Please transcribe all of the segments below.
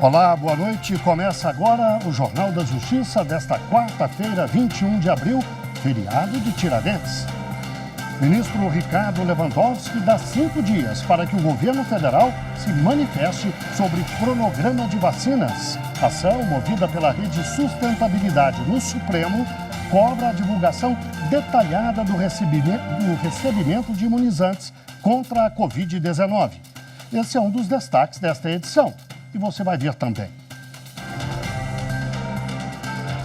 Olá, boa noite. Começa agora o Jornal da Justiça desta quarta-feira, 21 de abril, feriado de Tiradentes. Ministro Ricardo Lewandowski dá 5 dias para que o governo federal se manifeste sobre cronograma de vacinas. A ação movida pela Rede Sustentabilidade no Supremo cobra a divulgação detalhada do recebimento de imunizantes contra a Covid-19. Esse é um dos destaques desta edição. E você vai ver também.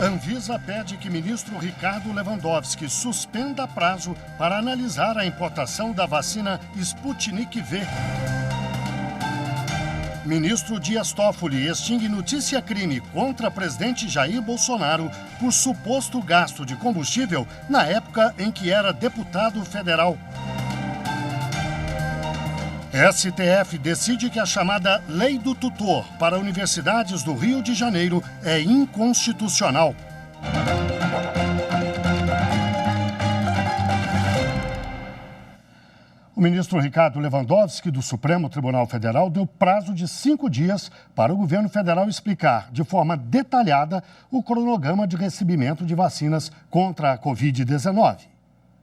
Anvisa pede que ministro Ricardo Lewandowski suspenda prazo para analisar a importação da vacina Sputnik V. Ministro Dias Toffoli extingue notícia-crime contra presidente Jair Bolsonaro por suposto gasto de combustível na época em que era deputado federal. STF decide que a chamada Lei do Tutor para universidades do Rio de Janeiro é inconstitucional. O ministro Ricardo Lewandowski, do Supremo Tribunal Federal, deu prazo de 5 dias para o governo federal explicar, de forma detalhada, o cronograma de recebimento de vacinas contra a Covid-19.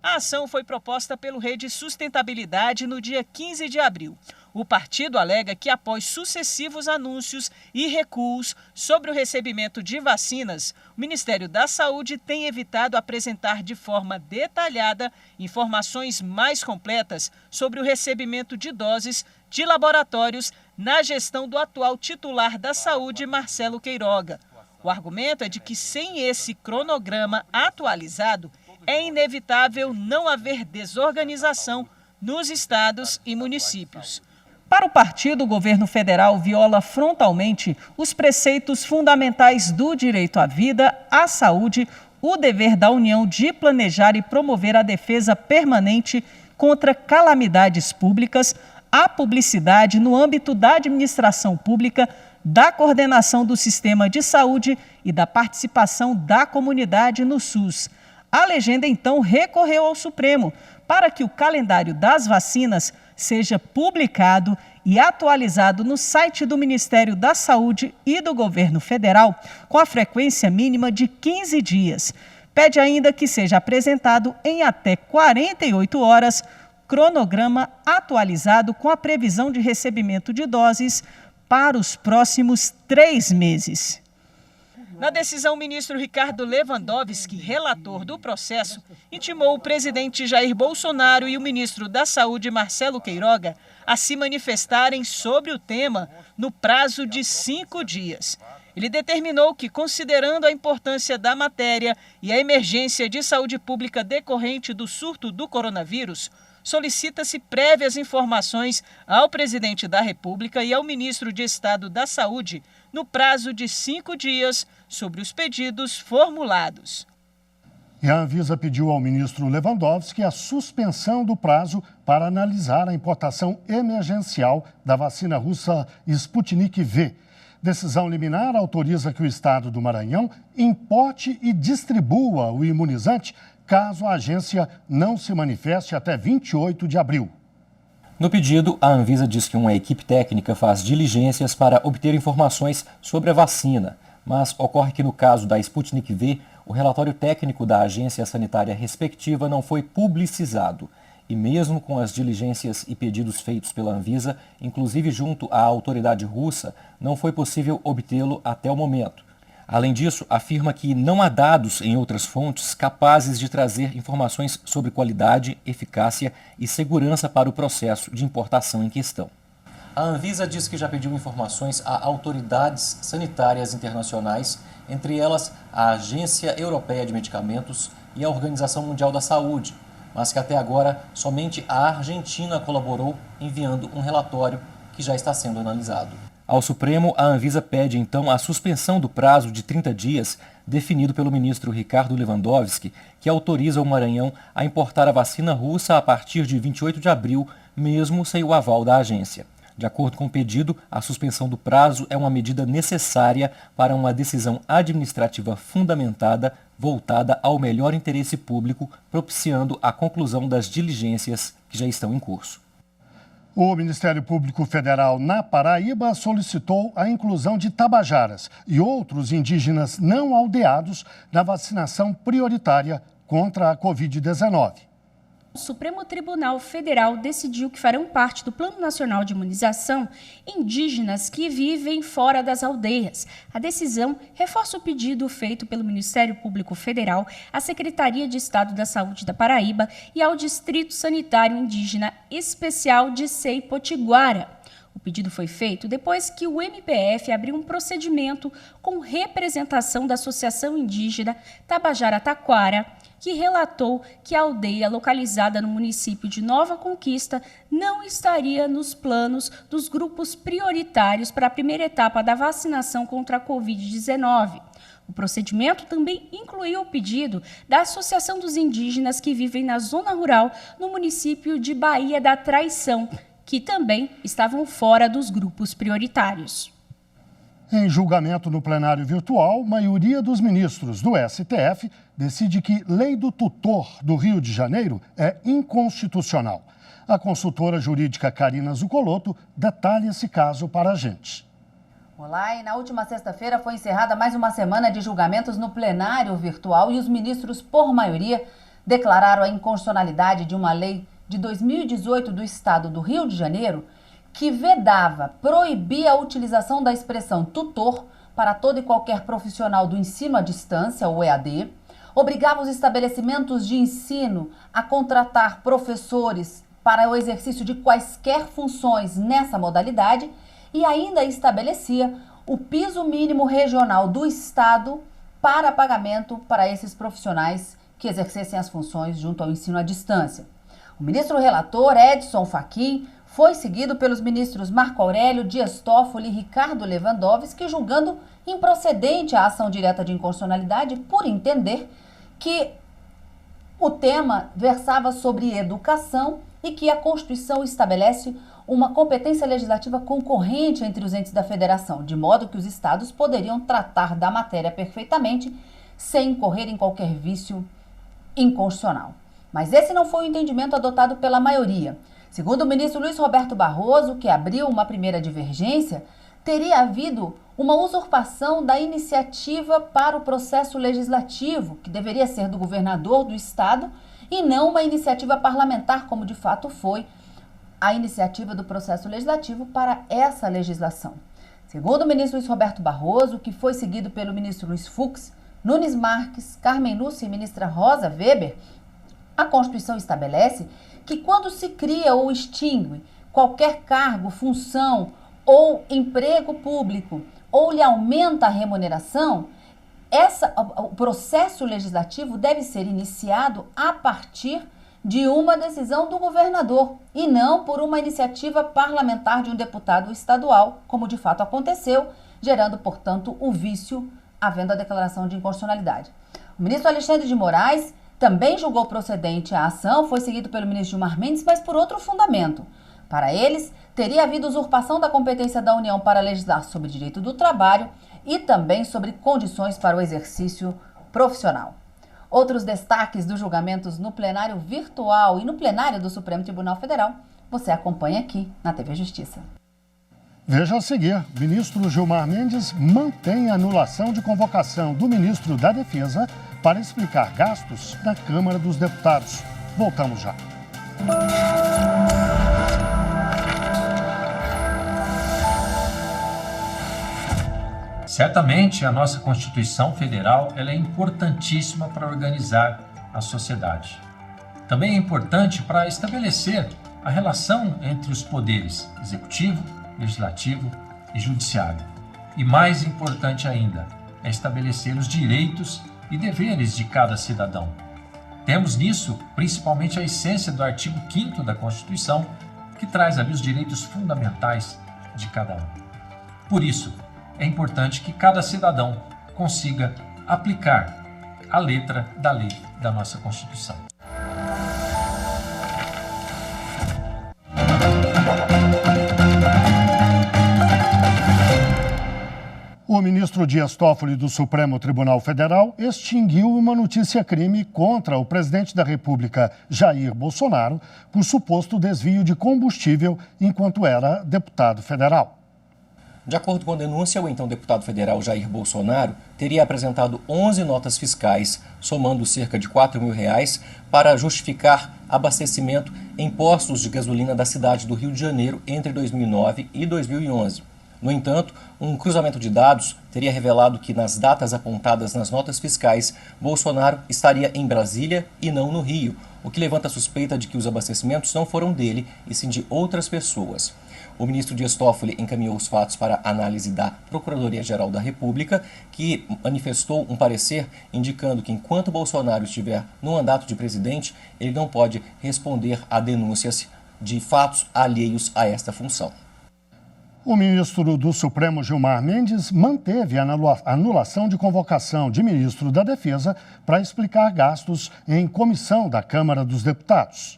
A ação foi proposta pelo Rede Sustentabilidade no dia 15 de abril. O partido alega que, após sucessivos anúncios e recuos sobre o recebimento de vacinas, o Ministério da Saúde tem evitado apresentar de forma detalhada informações mais completas sobre o recebimento de doses de laboratórios na gestão do atual titular da Saúde, Marcelo Queiroga. O argumento é de que, sem esse cronograma atualizado, é inevitável não haver desorganização nos estados e municípios. Para o partido, o governo federal viola frontalmente os preceitos fundamentais do direito à vida, à saúde, o dever da União de planejar e promover a defesa permanente contra calamidades públicas, a publicidade no âmbito da administração pública, da coordenação do sistema de saúde e da participação da comunidade no SUS. A legenda, então, recorreu ao Supremo para que o calendário das vacinas seja publicado e atualizado no site do Ministério da Saúde e do Governo Federal, com a frequência mínima de 15 dias. Pede ainda que seja apresentado em até 48 horas cronograma atualizado com a previsão de recebimento de doses para os próximos 3 meses. Na decisão, o ministro Ricardo Lewandowski, relator do processo, intimou o presidente Jair Bolsonaro e o ministro da Saúde, Marcelo Queiroga, a se manifestarem sobre o tema no prazo de 5 dias. Ele determinou que, considerando a importância da matéria e a emergência de saúde pública decorrente do surto do coronavírus, solicita-se prévias informações ao presidente da República e ao ministro de Estado da Saúde no prazo de 5 dias sobre os pedidos formulados. E a Anvisa pediu ao ministro Lewandowski a suspensão do prazo para analisar a importação emergencial da vacina russa Sputnik V. Decisão liminar autoriza que o estado do Maranhão importe e distribua o imunizante caso a agência não se manifeste até 28 de abril. No pedido, a Anvisa diz que uma equipe técnica faz diligências para obter informações sobre a vacina, mas ocorre que no caso da Sputnik V, o relatório técnico da agência sanitária respectiva não foi publicizado. E mesmo com as diligências e pedidos feitos pela Anvisa, inclusive junto à autoridade russa, não foi possível obtê-lo até o momento. Além disso, afirma que não há dados em outras fontes capazes de trazer informações sobre qualidade, eficácia e segurança para o processo de importação em questão. A Anvisa diz que já pediu informações a autoridades sanitárias internacionais, entre elas a Agência Europeia de Medicamentos e a Organização Mundial da Saúde, mas que até agora somente a Argentina colaborou enviando um relatório que já está sendo analisado. Ao Supremo, a Anvisa pede então a suspensão do prazo de 30 dias definido pelo ministro Ricardo Lewandowski, que autoriza o Maranhão a importar a vacina russa a partir de 28 de abril, mesmo sem o aval da agência. De acordo com o pedido, a suspensão do prazo é uma medida necessária para uma decisão administrativa fundamentada voltada ao melhor interesse público, propiciando a conclusão das diligências que já estão em curso. O Ministério Público Federal na Paraíba solicitou a inclusão de tabajaras e outros indígenas não aldeados na vacinação prioritária contra a Covid-19. O Supremo Tribunal Federal decidiu que farão parte do Plano Nacional de Imunização indígenas que vivem fora das aldeias. A decisão reforça o pedido feito pelo Ministério Público Federal à Secretaria de Estado da Saúde da Paraíba e ao Distrito Sanitário Indígena Especial de Sei-Potiguara. O pedido foi feito depois que o MPF abriu um procedimento com representação da Associação Indígena Tabajara Taquara, que relatou que a aldeia localizada no município de Nova Conquista não estaria nos planos dos grupos prioritários para a primeira etapa da vacinação contra a Covid-19. O procedimento também incluiu o pedido da Associação dos Indígenas que vivem na zona rural no município de Baía da Traição, que também estavam fora dos grupos prioritários. Em julgamento no plenário virtual, maioria dos ministros do STF decide que lei do tutor do Rio de Janeiro é inconstitucional. A consultora jurídica Karina Zuccolotto detalha esse caso para a gente. Olá, e na última sexta-feira foi encerrada mais uma semana de julgamentos no plenário virtual e os ministros, por maioria, declararam a inconstitucionalidade de uma lei de 2018 do Estado do Rio de Janeiro que proibia a utilização da expressão tutor para todo e qualquer profissional do ensino à distância, ou EAD, obrigava os estabelecimentos de ensino a contratar professores para o exercício de quaisquer funções nessa modalidade e ainda estabelecia o piso mínimo regional do Estado para pagamento para esses profissionais que exercessem as funções junto ao ensino à distância. O ministro relator, Edson Fachin, foi seguido pelos ministros Marco Aurélio, Dias Toffoli e Ricardo Lewandowski, julgando improcedente a ação direta de inconstitucionalidade por entender que o tema versava sobre educação e que a Constituição estabelece uma competência legislativa concorrente entre os entes da federação, de modo que os estados poderiam tratar da matéria perfeitamente sem incorrer em qualquer vício inconstitucional. Mas esse não foi o entendimento adotado pela maioria. Segundo o ministro Luiz Roberto Barroso, que abriu uma primeira divergência, teria havido uma usurpação da iniciativa para o processo legislativo, que deveria ser do governador do estado, e não uma iniciativa parlamentar, como de fato foi a iniciativa do processo legislativo para essa legislação. Segundo o ministro Luiz Roberto Barroso, que foi seguido pelo ministro Luiz Fux, Nunes Marques, Carmen Lúcia e ministra Rosa Weber, a Constituição estabelece que quando se cria ou extingue qualquer cargo, função ou emprego público ou lhe aumenta a remuneração, o processo legislativo deve ser iniciado a partir de uma decisão do governador e não por uma iniciativa parlamentar de um deputado estadual, como de fato aconteceu, gerando, portanto, o vício, havendo a declaração de inconstitucionalidade. O ministro Alexandre de Moraes também julgou procedente a ação, foi seguido pelo ministro Gilmar Mendes, mas por outro fundamento. Para eles, teria havido usurpação da competência da União para legislar sobre direito do trabalho e também sobre condições para o exercício profissional. Outros destaques dos julgamentos no plenário virtual e no plenário do Supremo Tribunal Federal, você acompanha aqui na TV Justiça. Veja a seguir, o ministro Gilmar Mendes mantém a anulação de convocação do ministro da Defesa para explicar gastos na Câmara dos Deputados. Voltamos já. Certamente a nossa Constituição Federal ela é importantíssima para organizar a sociedade. Também é importante para estabelecer a relação entre os poderes executivo, legislativo e judiciário. E mais importante ainda, é estabelecer os direitos e deveres de cada cidadão. Temos nisso principalmente a essência do artigo 5º da Constituição, que traz ali os direitos fundamentais de cada um. Por isso, é importante que cada cidadão consiga aplicar a letra da lei da nossa Constituição. O ministro Dias Toffoli do Supremo Tribunal Federal extinguiu uma notícia-crime contra o presidente da República, Jair Bolsonaro, por suposto desvio de combustível enquanto era deputado federal. De acordo com a denúncia, o então deputado federal Jair Bolsonaro teria apresentado 11 notas fiscais, somando cerca de R$ 4.000, para justificar abastecimento em postos de gasolina da cidade do Rio de Janeiro entre 2009 e 2011. No entanto, um cruzamento de dados teria revelado que, nas datas apontadas nas notas fiscais, Bolsonaro estaria em Brasília e não no Rio, o que levanta a suspeita de que os abastecimentos não foram dele, e sim de outras pessoas. O ministro Dias Toffoli encaminhou os fatos para análise da Procuradoria-Geral da República, que manifestou um parecer indicando que, enquanto Bolsonaro estiver no mandato de presidente, ele não pode responder a denúncias de fatos alheios a esta função. O ministro do Supremo, Gilmar Mendes, manteve a anulação de convocação de ministro da Defesa para explicar gastos em comissão da Câmara dos Deputados.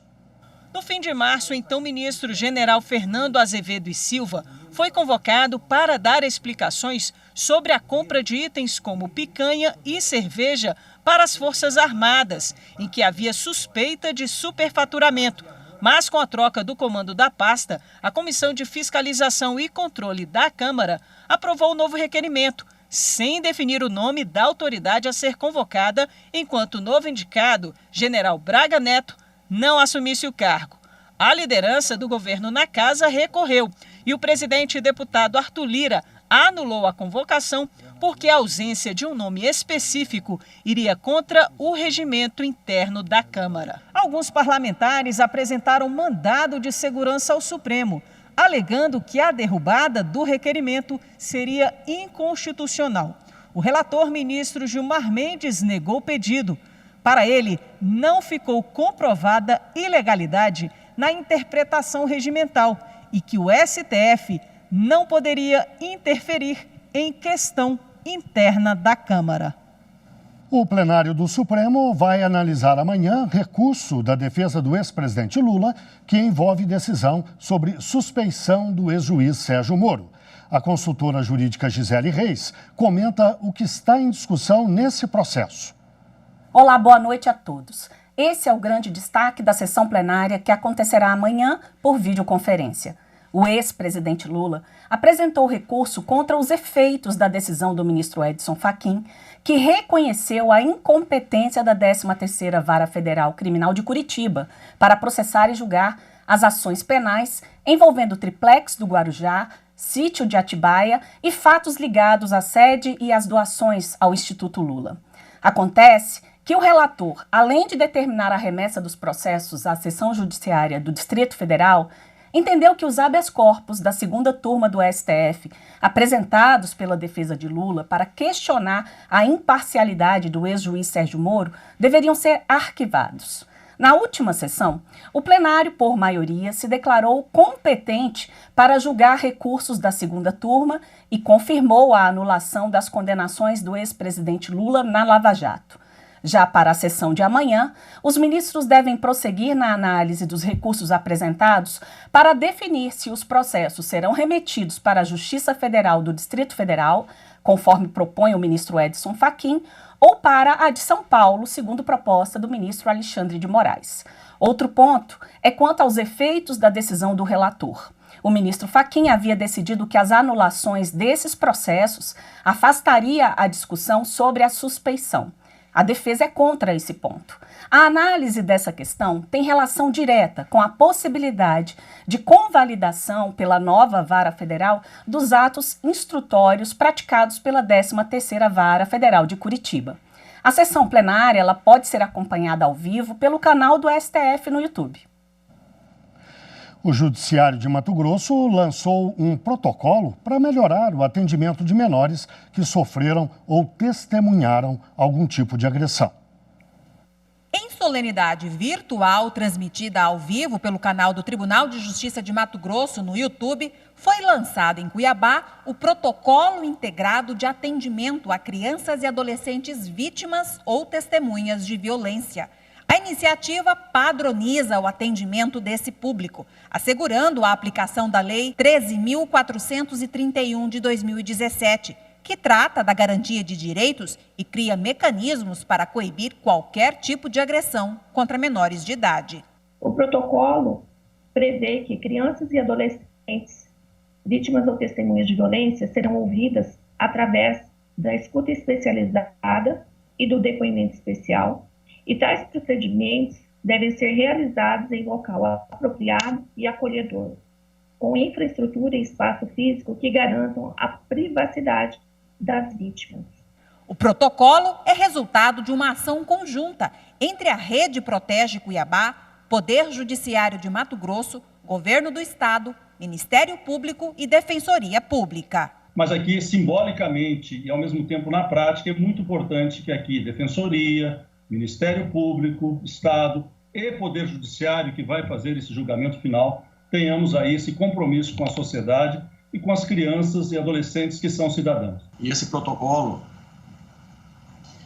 No fim de março, então, o ministro general Fernando Azevedo e Silva foi convocado para dar explicações sobre a compra de itens como picanha e cerveja para as Forças Armadas, em que havia suspeita de superfaturamento. Mas, com a troca do comando da pasta, a Comissão de Fiscalização e Controle da Câmara aprovou o novo requerimento, sem definir o nome da autoridade a ser convocada, enquanto o novo indicado, General Braga Neto, não assumisse o cargo. A liderança do governo na casa recorreu e o presidente e deputado Arthur Lira anulou a convocação porque a ausência de um nome específico iria contra o regimento interno da Câmara. Alguns parlamentares apresentaram mandado de segurança ao Supremo, alegando que a derrubada do requerimento seria inconstitucional. O relator ministro Gilmar Mendes negou o pedido. Para ele, não ficou comprovada ilegalidade na interpretação regimental e que o STF não poderia interferir em questão interna da Câmara. O plenário do Supremo vai analisar amanhã recurso da defesa do ex-presidente Lula, que envolve decisão sobre suspeição do ex-juiz Sérgio Moro. A consultora jurídica Gisele Reis comenta o que está em discussão nesse processo. Olá, boa noite a todos. Esse é o grande destaque da sessão plenária que acontecerá amanhã por videoconferência. O ex-presidente Lula apresentou recurso contra os efeitos da decisão do ministro Edson Fachin, que reconheceu a incompetência da 13ª Vara Federal Criminal de Curitiba para processar e julgar as ações penais envolvendo o triplex do Guarujá, sítio de Atibaia e fatos ligados à sede e às doações ao Instituto Lula. Acontece que o relator, além de determinar a remessa dos processos à Seção Judiciária do Distrito Federal, entendeu que os habeas corpus da segunda turma do STF, apresentados pela defesa de Lula para questionar a imparcialidade do ex-juiz Sérgio Moro, deveriam ser arquivados. Na última sessão, o plenário, por maioria, se declarou competente para julgar recursos da segunda turma e confirmou a anulação das condenações do ex-presidente Lula na Lava Jato. Já para a sessão de amanhã, os ministros devem prosseguir na análise dos recursos apresentados para definir se os processos serão remetidos para a Justiça Federal do Distrito Federal, conforme propõe o ministro Edson Fachin, ou para a de São Paulo, segundo proposta do ministro Alexandre de Moraes. Outro ponto é quanto aos efeitos da decisão do relator. O ministro Fachin havia decidido que as anulações desses processos afastaria a discussão sobre a suspeição. A defesa é contra esse ponto. A análise dessa questão tem relação direta com a possibilidade de convalidação pela nova Vara Federal dos atos instrutórios praticados pela 13ª Vara Federal de Curitiba. A sessão plenária ela pode ser acompanhada ao vivo pelo canal do STF no YouTube. O Judiciário de Mato Grosso lançou um protocolo para melhorar o atendimento de menores que sofreram ou testemunharam algum tipo de agressão. Em solenidade virtual transmitida ao vivo pelo canal do Tribunal de Justiça de Mato Grosso no YouTube, foi lançado em Cuiabá o Protocolo Integrado de Atendimento a Crianças e Adolescentes Vítimas ou Testemunhas de Violência. A iniciativa padroniza o atendimento desse público, assegurando a aplicação da Lei 13.431 de 2017, que trata da garantia de direitos e cria mecanismos para coibir qualquer tipo de agressão contra menores de idade. O protocolo prevê que crianças e adolescentes vítimas ou testemunhas de violência serão ouvidas através da escuta especializada e do depoimento especial, e tais procedimentos devem ser realizados em local apropriado e acolhedor, com infraestrutura e espaço físico que garantam a privacidade das vítimas. O protocolo é resultado de uma ação conjunta entre a Rede Protege Cuiabá, Poder Judiciário de Mato Grosso, Governo do Estado, Ministério Público e Defensoria Pública. Mas aqui, simbolicamente e ao mesmo tempo na prática, é muito importante que aqui Defensoria, Ministério Público, Estado e Poder Judiciário, que vai fazer esse julgamento final, tenhamos aí esse compromisso com a sociedade e com as crianças e adolescentes que são cidadãos. E esse protocolo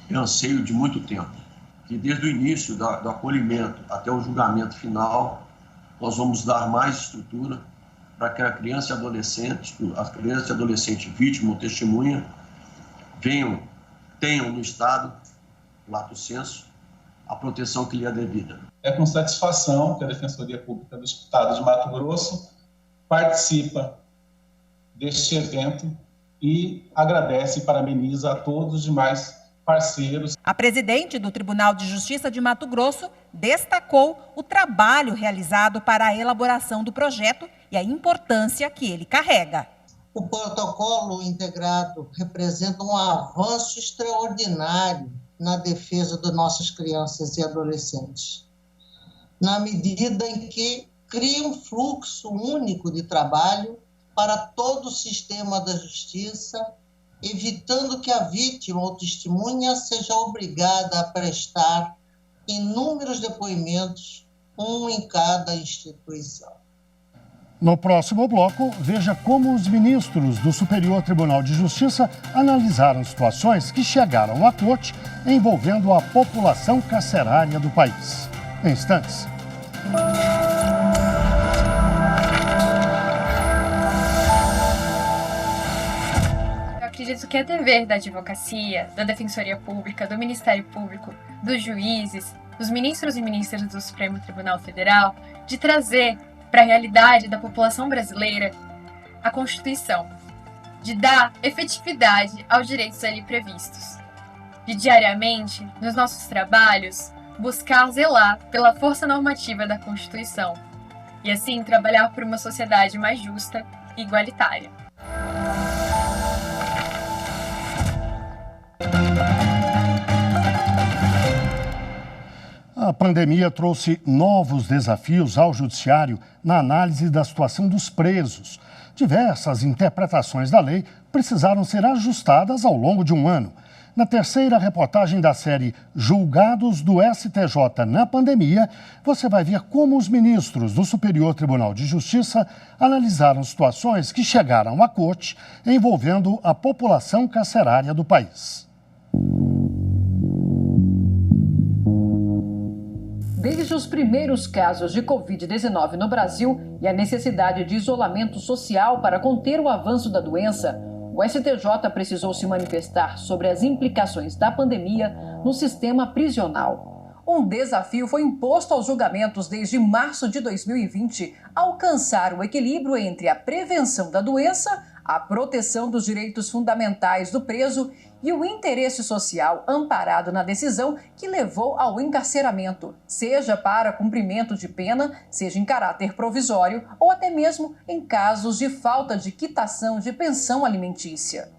é anseio de muito tempo, que desde o início do acolhimento até o julgamento final, nós vamos dar mais estrutura para que a criança e adolescente vítima ou testemunha tenham no Estado, lato sensu, a proteção que lhe é devida. É com satisfação que a Defensoria Pública do Estado de Mato Grosso participa deste evento e agradece e parabeniza a todos os demais parceiros. A presidente do Tribunal de Justiça de Mato Grosso destacou o trabalho realizado para a elaboração do projeto e a importância que ele carrega. O protocolo integrado representa um avanço extraordinário na defesa das nossas crianças e adolescentes, na medida em que cria um fluxo único de trabalho para todo o sistema da justiça, evitando que a vítima ou testemunha seja obrigada a prestar inúmeros depoimentos, um em cada instituição. No próximo bloco, veja como os ministros do Superior Tribunal de Justiça analisaram situações que chegaram à corte envolvendo a população carcerária do país. Em instantes. Eu acredito que é dever da advocacia, da Defensoria Pública, do Ministério Público, dos juízes, dos ministros e ministras do Supremo Tribunal Federal, de trazer para a realidade da população brasileira a Constituição, de dar efetividade aos direitos ali previstos, de diariamente, nos nossos trabalhos, buscar zelar pela força normativa da Constituição e assim trabalhar por uma sociedade mais justa e igualitária. A pandemia trouxe novos desafios ao judiciário na análise da situação dos presos. Diversas interpretações da lei precisaram ser ajustadas ao longo de um ano. Na terceira reportagem da série Julgados do STJ na Pandemia, você vai ver como os ministros do Superior Tribunal de Justiça analisaram situações que chegaram à corte envolvendo a população carcerária do país. Desde os primeiros casos de Covid-19 no Brasil e a necessidade de isolamento social para conter o avanço da doença, o STJ precisou se manifestar sobre as implicações da pandemia no sistema prisional. Um desafio foi imposto aos julgamentos desde março de 2020, alcançar o equilíbrio entre a prevenção da doença, a proteção dos direitos fundamentais do preso e o interesse social amparado na decisão que levou ao encarceramento, seja para cumprimento de pena, seja em caráter provisório ou até mesmo em casos de falta de quitação de pensão alimentícia.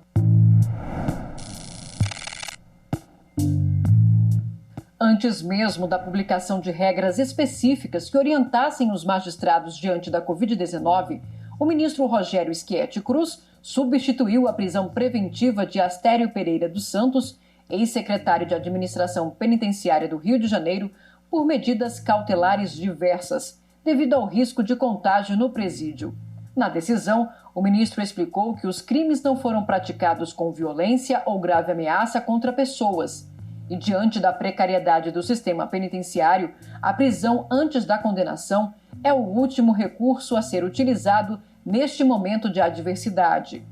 Antes mesmo da publicação de regras específicas que orientassem os magistrados diante da Covid-19, o ministro Rogério Schietti Cruz substituiu a prisão preventiva de Astério Pereira dos Santos, ex-secretário de Administração Penitenciária do Rio de Janeiro, por medidas cautelares diversas, devido ao risco de contágio no presídio. Na decisão, o ministro explicou que os crimes não foram praticados com violência ou grave ameaça contra pessoas. E diante da precariedade do sistema penitenciário, a prisão antes da condenação é o último recurso a ser utilizado neste momento de adversidade.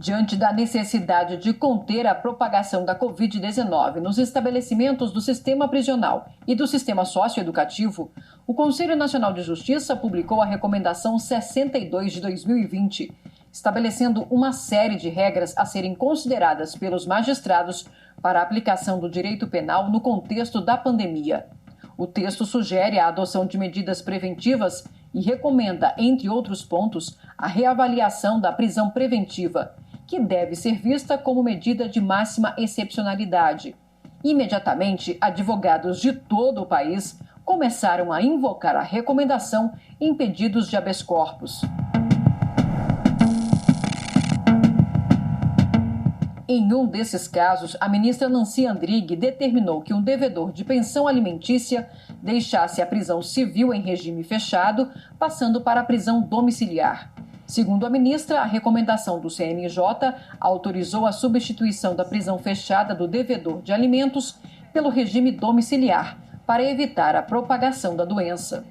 Diante da necessidade de conter a propagação da Covid-19 nos estabelecimentos do sistema prisional e do sistema socioeducativo, o Conselho Nacional de Justiça publicou a Recomendação 62 de 2020, estabelecendo uma série de regras a serem consideradas pelos magistrados para a aplicação do direito penal no contexto da pandemia. O texto sugere a adoção de medidas preventivas e recomenda, entre outros pontos, a reavaliação da prisão preventiva, que deve ser vista como medida de máxima excepcionalidade. Imediatamente, advogados de todo o país começaram a invocar a recomendação em pedidos de habeas corpus. Em um desses casos, a ministra Nancy Andrighi determinou que um devedor de pensão alimentícia deixasse a prisão civil em regime fechado, passando para a prisão domiciliar. Segundo a ministra, a recomendação do CNJ autorizou a substituição da prisão fechada do devedor de alimentos pelo regime domiciliar, para evitar a propagação da doença.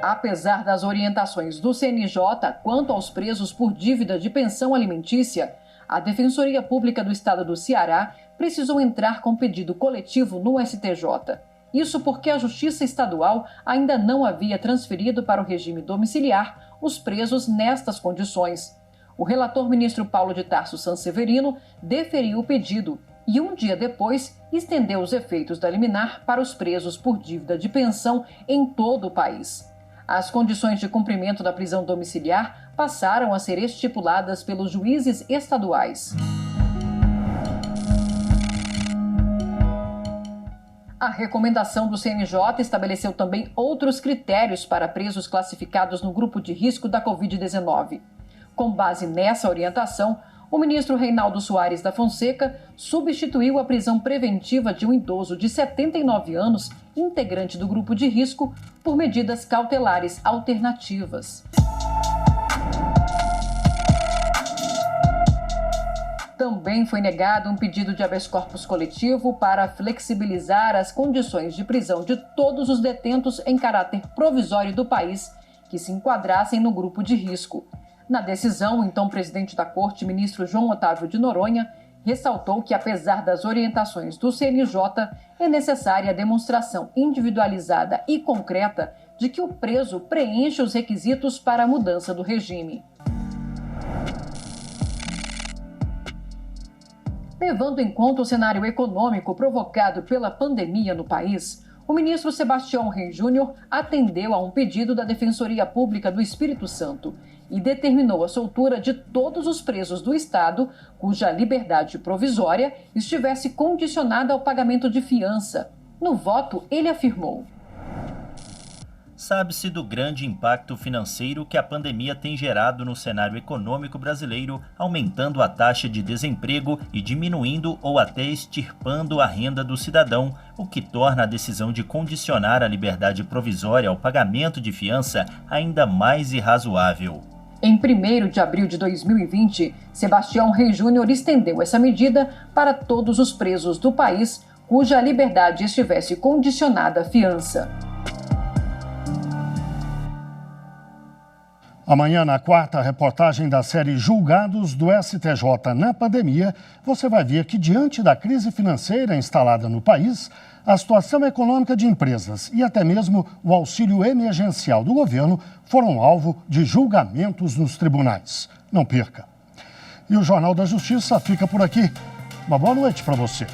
Apesar das orientações do CNJ quanto aos presos por dívida de pensão alimentícia, a Defensoria Pública do Estado do Ceará precisou entrar com pedido coletivo no STJ. Isso porque a Justiça Estadual ainda não havia transferido para o regime domiciliar os presos nestas condições. O relator ministro Paulo de Tarso Sanseverino deferiu o pedido e, um dia depois, estendeu os efeitos da liminar para os presos por dívida de pensão em todo o país. As condições de cumprimento da prisão domiciliar passaram a ser estipuladas pelos juízes estaduais. A recomendação do CNJ estabeleceu também outros critérios para presos classificados no grupo de risco da Covid-19. Com base nessa orientação, o ministro Reinaldo Soares da Fonseca substituiu a prisão preventiva de um idoso de 79 anos, integrante do grupo de risco, por medidas cautelares alternativas. Também foi negado um pedido de habeas corpus coletivo para flexibilizar as condições de prisão de todos os detentos em caráter provisório do país que se enquadrassem no grupo de risco. Na decisão, o então presidente da Corte, ministro João Otávio de Noronha, ressaltou que, apesar das orientações do CNJ, é necessária a demonstração individualizada e concreta de que o preso preenche os requisitos para a mudança do regime. Levando em conta o cenário econômico provocado pela pandemia no país, o ministro Sebastião Rey Júnior atendeu a um pedido da Defensoria Pública do Espírito Santo e determinou a soltura de todos os presos do Estado cuja liberdade provisória estivesse condicionada ao pagamento de fiança. No voto, ele afirmou: sabe-se do grande impacto financeiro que a pandemia tem gerado no cenário econômico brasileiro, aumentando a taxa de desemprego e diminuindo ou até extirpando a renda do cidadão, o que torna a decisão de condicionar a liberdade provisória ao pagamento de fiança ainda mais irrazoável. Em 1º de abril de 2020, Sebastião Rey Júnior estendeu essa medida para todos os presos do país cuja liberdade estivesse condicionada à fiança. Amanhã, na quarta reportagem da série Julgados do STJ na Pandemia, você vai ver que, diante da crise financeira instalada no país, a situação econômica de empresas e até mesmo o auxílio emergencial do governo foram alvo de julgamentos nos tribunais. Não perca! E o Jornal da Justiça fica por aqui. Uma boa noite para você.